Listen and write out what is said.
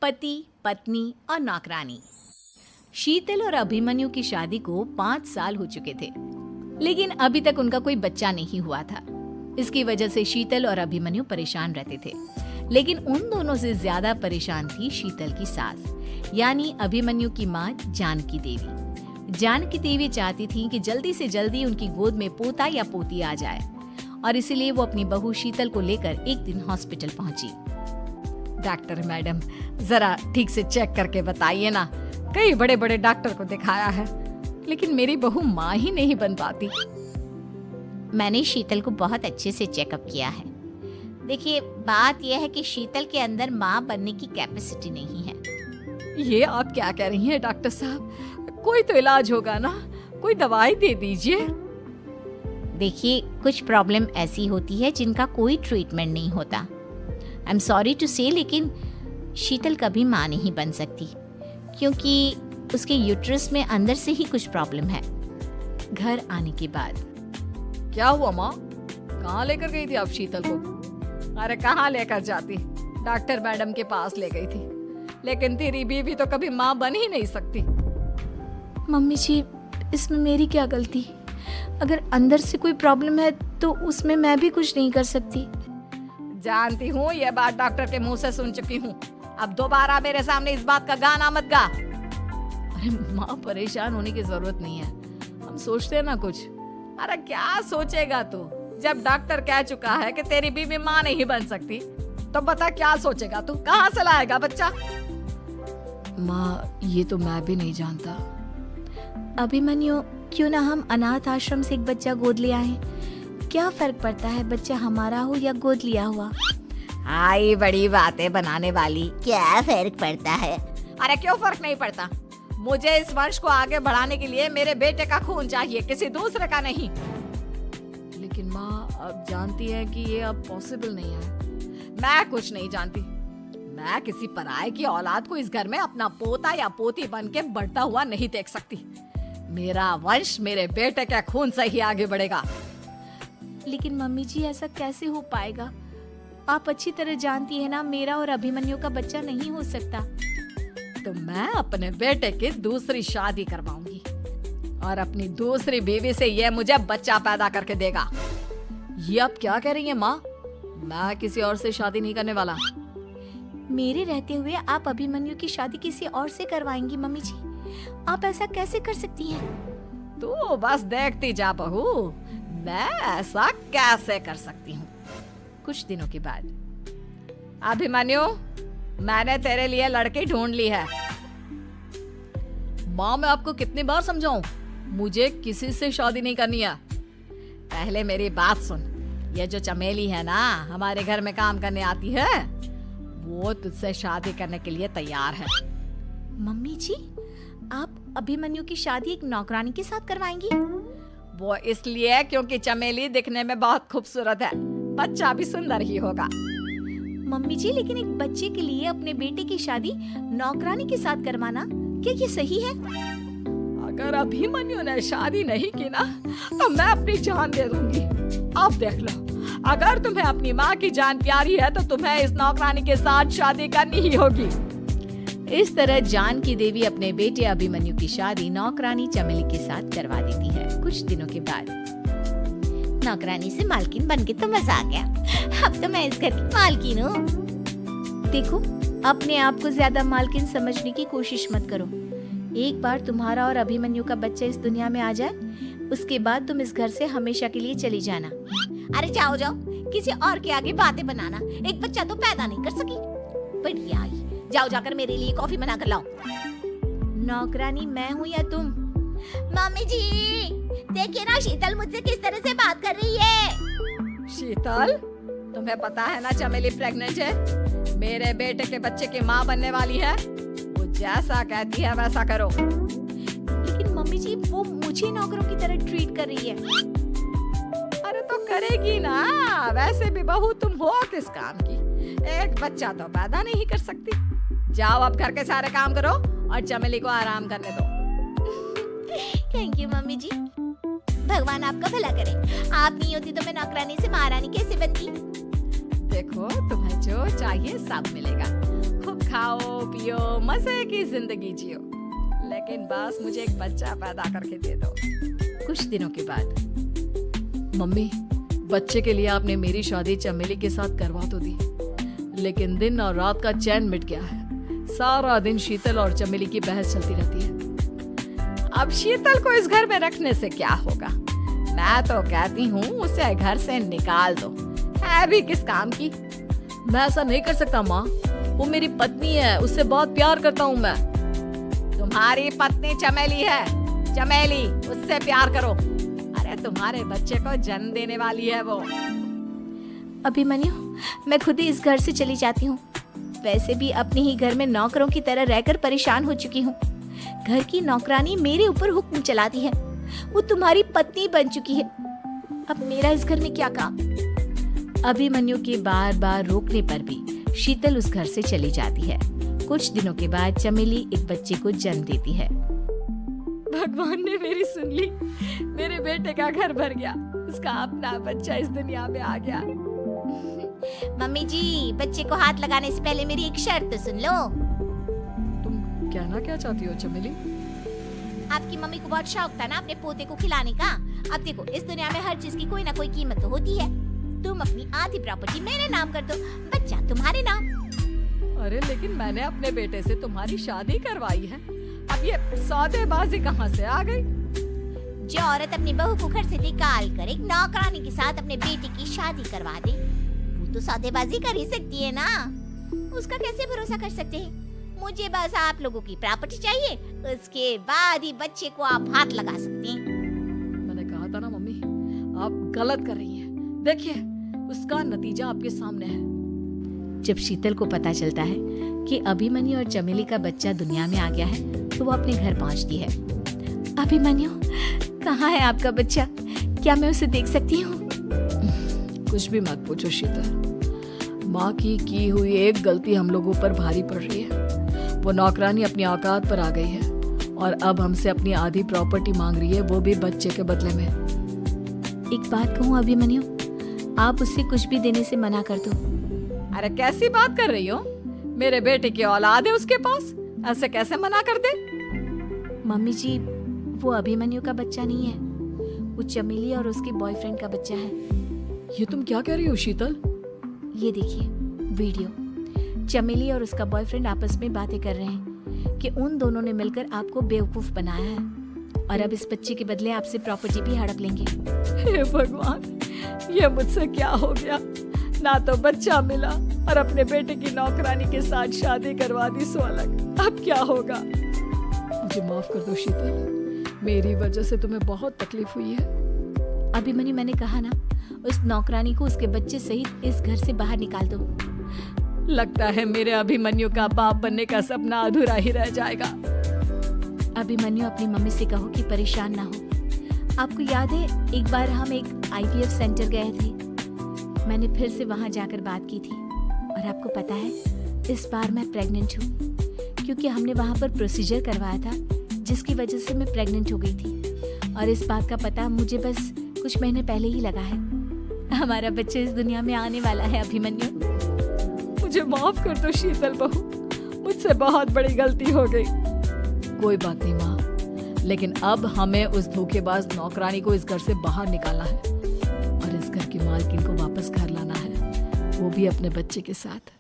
पति, पत्नी और नौकरानी। शीतल और अभिमन्यु की शादी को 5 साल हो चुके थे, लेकिन अभी तक उनका कोई बच्चा नहीं हुआ था। इसकी वजह से शीतल और अभिमन्यु परेशान रहते थे, लेकिन उन दोनों से ज्यादा परेशान थी शीतल की सास, यानी अभिमन्यु की माँ जानकी देवी। जानकी देवी चाहती थी कि जल्दी से जल्दी उनकी गोद में पोता या पोती आ जाए, और इसीलिए वो अपनी बहू शीतल को लेकर एक दिन हॉस्पिटल पहुंची। डॉक्टर मैडम, जरा ठीक से चेक करके बताइए ना। कई बड़े बड़े डॉक्टर को दिखाया है, लेकिन मेरी बहू माँ ही नहीं बन पाती। मैंने शीतल को बहुत अच्छे से चेकअप किया है। देखिए, बात यह है कि शीतल के अंदर माँ बनने की कैपेसिटी नहीं है। ये आप क्या कह रही हैं डॉक्टर साहब? कोई तो इलाज होगा ना, कोई दवाई दे दीजिए। देखिए, कुछ प्रॉब्लम ऐसी होती है जिनका कोई ट्रीटमेंट नहीं होता। आई एम सॉरी टू से, लेकिन शीतल कभी माँ नहीं बन सकती, क्योंकि उसके यूट्रस में अंदर से ही कुछ प्रॉब्लम है। घर आने के बाद क्या हुआ माँ? कहाँ लेकर गई थी आप शीतल को? अरे कहाँ लेकर जाती, डॉक्टर मैडम के पास ले गई थी, लेकिन तेरी बीवी तो कभी माँ बन ही नहीं सकती। मम्मी जी, इसमें मेरी क्या गलती? अगर अंदर से कोई प्रॉब्लम है तो उसमें मैं भी कुछ नहीं कर सकती। जानती हूँ, ये बात डॉक्टर के मुंह से सुन चुकी हूँ। अब दोबारा मेरे सामने इस बात का गाना मत गा। अरे माँ, परेशान होने की जरूरत नहीं है, हम सोचते हैं ना कुछ। अरे क्या सोचेगा तू? जब डॉक्टर कह चुका है कि तेरी बीवी माँ नहीं बन सकती, तो बता क्या सोचेगा तू? कहाँ से लाएगा बच्चा? माँ, ये तो मैं भी नहीं जानता। अभिमन्यु, क्यों ना हम अनाथ आश्रम से एक बच्चा गोद ले आए? क्या फर्क पड़ता है बच्चा हमारा हो या गोद लिया हुआ? आई बड़ी बातें बनाने वाली। क्या फर्क पड़ता है? अरे क्यों फर्क नहीं पड़ता? मुझे इस वंश को आगे बढ़ाने के लिए मेरे बेटे का खून चाहिए, किसी दूसरे का नहीं। लेकिन माँ, आप जानती हैं कि ये अब पॉसिबल नहीं है। मैं कुछ नहीं जानती। मैं किसी पराये की औलाद को इस घर में अपना पोता या पोती बन के बढ़ता हुआ नहीं देख सकती। मेरा वंश मेरे बेटे के खून से ही आगे बढ़ेगा। लेकिन मम्मी जी, ऐसा कैसे हो पाएगा? आप अच्छी तरह जानती है ना, मेरा और अभिमन्यु का बच्चा नहीं हो सकता। तो मैं अपने बेटे की दूसरी शादी करवाऊंगी, और अपनी दूसरी बीवी से ये मुझे बच्चा पैदा करके देगा। ये आप क्या कह रही हैं माँ? मैं किसी और से शादी नहीं करने वाला। मेरे रहते हुए आप अभिमन्यु की शादी किसी और से करवाएंगी? मम्मी जी, आप ऐसा कैसे कर सकती हैं? तू बस देखती जा बहू, मैं ऐसा कैसे कर सकती हूँ। कुछ दिनों के बाद, अभिमन्यु, मैंने तेरे लिए लड़की ढूंढ ली है। माँ, मैं आपको कितनी बार समझाऊं? मुझे किसी से शादी नहीं करनी है। पहले मेरी बात सुन। ये जो चमेली है ना, हमारे घर में काम करने आती है, वो तुझसे शादी करने के लिए तैयार है। मम्मी जी, आप अभिमन्यु की शादी एक नौकरानी के साथ करवाएंगी? वो इसलिए क्योंकि चमेली दिखने में बहुत खूबसूरत है, बच्चा भी सुंदर ही होगा। मम्मी जी, लेकिन एक बच्चे के लिए अपने बेटे की शादी नौकरानी के साथ करवाना, क्या ये सही है? अगर अभिमन्यु ने शादी नहीं की ना, तो मैं अपनी जान दे दूंगी। अब देख लो, अगर तुम्हें अपनी माँ की जान प्यारी है तो तुम्हें इस नौकरानी के साथ शादी करनी ही होगी। इस तरह जानकी देवी अपने बेटे अभिमन्यु की शादी नौकरानी चमेली के साथ करवा देती है। कुछ दिनों के बाद, नौकरानी से मालकिन बन के तो मजा आ गया। अब तो मैं इस घर की मालकिन हूँ। देखो, अपने आप को ज्यादा मालकिन समझने की कोशिश मत करो। एक बार तुम्हारा और अभिमन्यु का बच्चा इस दुनिया में आ जाए, उसके बाद तुम इस घर से हमेशा के लिए चली जाना। अरे जाओ जाओ, किसी और के आगे बातें बनाना। एक बच्चा तो पैदा नहीं कर सकी, बढ़िया आई। जाओ जाकर मेरे लिए कॉफी बना कर लाओ। नौकरानी मैं हूँ या तुम? मम्मी जी, देखिए ना शीतल मुझसे किस तरह से बात कर रही है। शीतल, तुम्हें पता है ना चमेली प्रेग्नेंट है, मेरे बेटे के बच्चे की माँ बनने वाली है। वो जैसा कहती है वैसा करो। लेकिन मम्मी जी, वो मुझे नौकरों की तरह ट्रीट कर रही है। अरे तो करेगी ना, वैसे भी बहू तुम हो किस काम की? एक बच्चा तो पैदा नहीं कर सकती। जाओ अब घर के सारे काम करो और चमेली को आराम करने दो। थैंक यू मम्मी जी, भगवान आपका भला करे। आप नहीं होती तो मैं नौकरानी से महारानी कैसे बनती। देखो, तुम्हें जो चाहिए सब मिलेगा। खूब खाओ जियो, मजे की जिंदगी जियो, लेकिन बस मुझे एक बच्चा पैदा करके दे दो। कुछ दिनों के बाद, मम्मी, बच्चे के लिए आपने मेरी शादी चमेली के साथ करवा तो दी, लेकिन दिन और रात का चैन मिट गया है। सारा दिन शीतल और चमेली की बहस चलती रहती है। अब शीतल को इस घर में रखने से क्या होगा? मैं तो कहती हूँ उसे घर से निकाल दो, है भी किस काम की। मैं ऐसा नहीं कर सकता माँ, वो मेरी पत्नी है, उससे बहुत प्यार करता हूँ मैं। तुम्हारी पत्नी चमेली है, चमेली, उससे प्यार करो। अरे तुम्हारे बच्चे को जन्म देने वाली है वो। अभिमन्यु, मैं खुद ही इस घर से चली जाती हूँ। वैसे भी अपने ही घर में नौकरों की तरह रहकर परेशान हो चुकी हूँ। घर की नौकरानी मेरे ऊपर हुक्म चलाती है, वो तुम्हारी पत्नी बन चुकी है। अब मेरा इस घर में क्या काम? अभिमन्यु के बार बार रोकने पर भी शीतल उस घर से चली जाती है। कुछ दिनों के बाद चमेली एक बच्चे को जन्म देती है। भगवान ने मेरी सुन ली, मेरे बेटे का घर भर गया, उसका अपना बच्चा इस दुनिया में आ गया। मम्मी जी, बच्चे को हाथ लगाने से पहले मेरी एक शर्त तो सुन लो। तुम कहना क्या चाहती हो चमेली? आपकी मम्मी को बहुत शौक था ना अपने पोते को खिलाने का। अब देखो, इस दुनिया में हर चीज की कोई ना कोई कीमत तो होती है। तुम अपनी आधी प्रॉपर्टी मेरे नाम कर दो, बच्चा तुम्हारे नाम। अरे लेकिन मैंने अपने बेटे से तुम्हारी शादी करवाई है, अब ये सौदेबाजी कहाँ से आ गई? जो औरत अपनी बहू को घर से निकाल कर एक नौकरानी के साथ अपने बेटे की शादी करवा दे, वो तो सौदेबाजी कर ही सकती है ना। उसका कैसे भरोसा कर सकते हैं? मुझे बस आप लोगों की प्रॉपर्टी चाहिए, उसके बाद ही बच्चे को आप हाथ लगा सकते हैं। मैंने कहा था ना मम्मी, आप गलत कर रही हैं। देखिए, उसका नतीजा आपके सामने है। जब शीतल को पता चलता है कि अभिमन्यु और चमेली का बच्चा दुनिया में आ गया है, तो वो अपने घर पहुंचती है। अभिमन्यु, कहाँ है आपका बच्चा? क्या मैं उसे देख सकती हूँ? कुछ भी मत पूछो शीतल, माँ की हुई एक गलती हम लोगों पर भारी पड़ रही है। वो नौकरानी अपनी औकात पर आ गई है और अब हमसे अपनी आधी प्रॉपर्टी मांग रही है, वो भी बच्चे के बदले में। एक बात कहूँ अभिमन्यु, आप उससे कुछ भी देने से मना कर दो। अरे कैसी बात कर रही हो? मेरे बेटे की औलाद है उसके पास, ऐसे कैसे मना कर दे? मम्मी जी, वो अभिमन्यु का बच्चा नहीं है, वो चमेली और उसके बॉयफ्रेंड का बच्चा है। ये तुम क्या कह रही हो शीतल? ये देखिए वीडियो। चमेली और उसका बॉयफ्रेंड आपस में बातें कर रहे हैं कि उन दोनों ने मिलकर आपको बेवकूफ बनाया है और अब इस बच्चे के बदले आपसे प्रॉपर्टी भी हड़प लेंगे। हे भगवान, ये मुझसे क्या हो गया? ना तो बच्चा मिला और अपने बेटे की नौकरानी के साथ शादी करवा दी सो अलग। अब क्या होगा? मुझे माफ कर दो शीतल, मेरी वजह से तुम्हें बहुत तकलीफ हुई है। अभिमन्यु, मैंने कहा ना, उस नौकरानी को उसके बच्चे सहित इस घर से बाहर निकाल दो। लगता है मेरे अभिमन्यु का बाप बनने का सपना अधूरा ही रह जाएगा। अभिमन्यु, अपनी मम्मी से कहो कि परेशान ना हो। आपको याद है, एक बार हम एक IVF सेंटर गए थे, मैंने फिर से वहां जाकर बात की थी और आपको पता है, इस बार मैं प्रेग्नेंट हूँ, क्योंकि हमने वहां पर प्रोसीजर करवाया था जिसकी वजह से मैं प्रेग्नेंट हो गई थी। और इस बात का पता मुझे बस कुछ महीने पहले ही लगा है। हमारा बच्चा इस दुनिया में आने वाला है अभिमन्यु। मुझे माफ कर दो शीतल बहू, मुझसे बहुत बड़ी गलती हो गई। कोई बात नहीं माँ, लेकिन अब हमें उस धोखेबाज नौकरानी को इस घर से बाहर निकालना है और इस घर की मालकिन को वापस घर लाना है, वो भी अपने बच्चे के साथ।